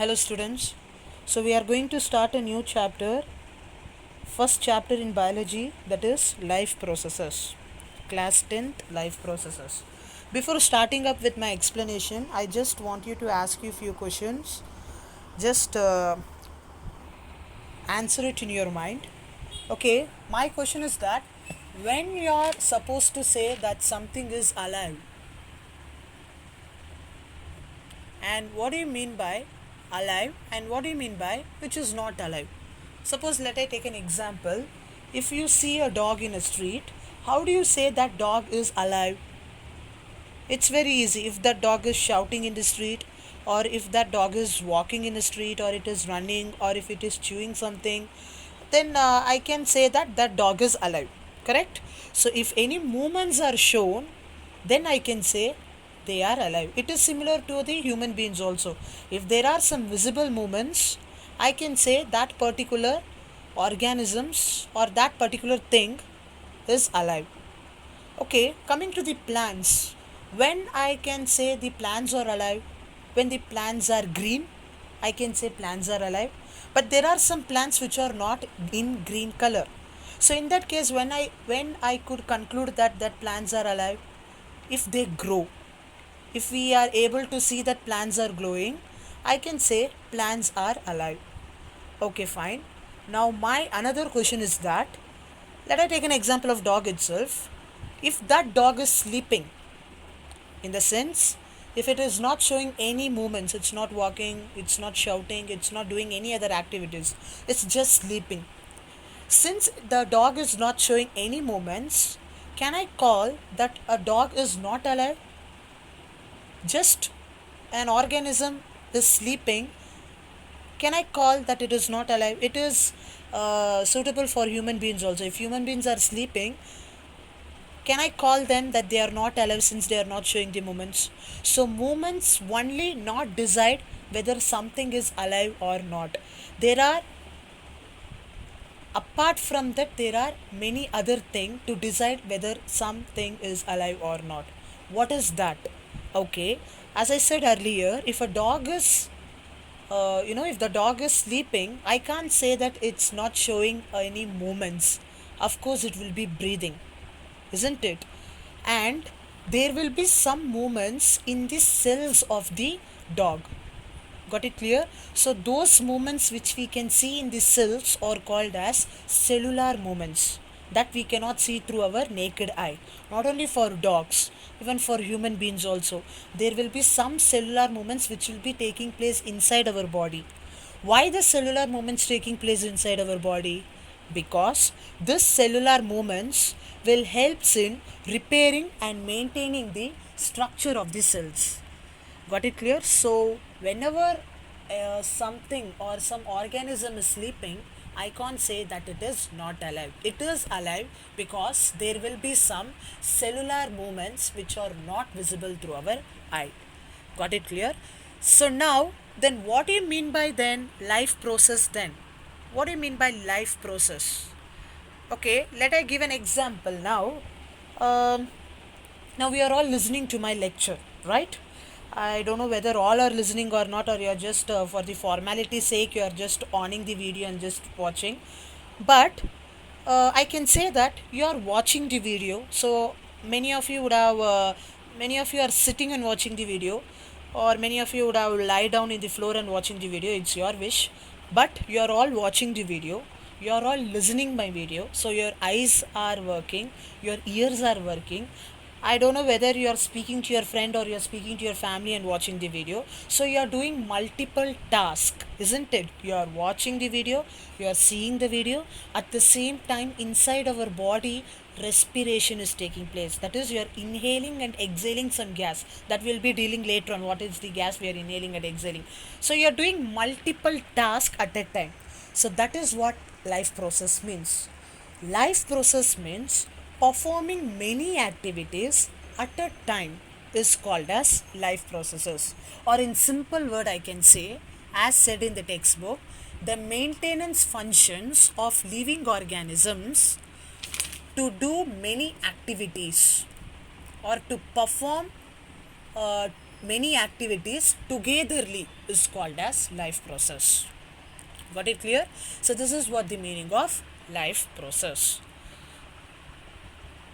Hello students. So we are going to start a new chapter, first chapter in biology, that is life processes. Class 10th life processes. Before starting up with my explanation, I just want you to ask you a few questions. Just answer it in your mind. Okay, my question is that when you are supposed to say that something is alive, and what do you mean by alive and what do you mean by which is not alive? Suppose let I take an example. If you see a dog in a street, how do you say that dog is alive? It's very easy. If that dog is shouting in the street, or if that dog is walking in the street, or it is running, or if it is chewing something, then I can say that that dog is alive. Correct? So if any movements are shown, then I can say they are alive. It is similar to the human beings also. If there are some visible movements, I can say that particular organisms or that particular thing is alive. Okay, coming to the plants. When I can say the plants are alive, when the plants are green, I can say plants are alive. But there are some plants which are not in green color. So in that case, when I could conclude that plants are alive, if they grow, if we are able to see that plants are glowing, I can say plants are alive. Okay, fine. Now my another question is that let I take an example of dog itself. If that dog is sleeping, in the sense, if it is not showing any movements, it's not walking, it's not shouting, it's not doing any other activities, it's just sleeping. Since the dog is not showing any movements, can I call that a dog is not alive? Just an organism is sleeping, can I call that it is not alive? It is suitable for human beings also. If human beings are sleeping, can I call them that they are not alive since they are not showing the movements? So movements only not decide whether something is alive or not. There are, apart from that, there are many other things to decide whether something is alive or not. What is that? Okay, as I said earlier, if a dog is if the dog is sleeping, I can't say that it's not showing any movements. Of course, it will be breathing, isn't it? And there will be some movements in the cells of the dog. Got it clear? So those movements which we can see in the cells are called as cellular movements that we cannot see through our naked eye. Not only for dogs, even for human beings also. There will be some cellular movements which will be taking place inside our body. Why the cellular movements taking place inside our body? Because this cellular movements will helps in repairing and maintaining the structure of the cells. Got it clear? So whenever something or some organism is sleeping, I can't say that it is not alive. It is alive because there will be some cellular movements which are not visible through our eye. Got it clear? So now, then what do you mean by then life process then? What do you mean by life process? Okay, let I give an example now. Um, Now we are all listening to my lecture, right? I don't know whether all are listening or not, or you are just for the formality sake, you are just owning the video and just watching. But I can say that you are watching the video. So many of you would have, many of you are sitting and watching the video, or many of you would have lie down in the floor and watching the video. It's your wish, but you are all watching the video. You are all listening my video. So your eyes are working, your ears are working. I don't know whether you are speaking to your friend or you are speaking to your family and watching the video. So you are doing multiple tasks, isn't it? You are watching the video, you are seeing the video. At the same time, inside our body, respiration is taking place. That is, you are inhaling and exhaling some gas. That will be dealing later on. What is the gas we are inhaling and exhaling? So you are doing multiple tasks at a time. So that is what life process means. Life process means performing many activities at a time is called as life processes. Or in simple word I can say, as said in the textbook, the maintenance functions of living organisms to do many activities or to perform many activities togetherly is called as life process. Got it clear? So this is what the meaning of life process.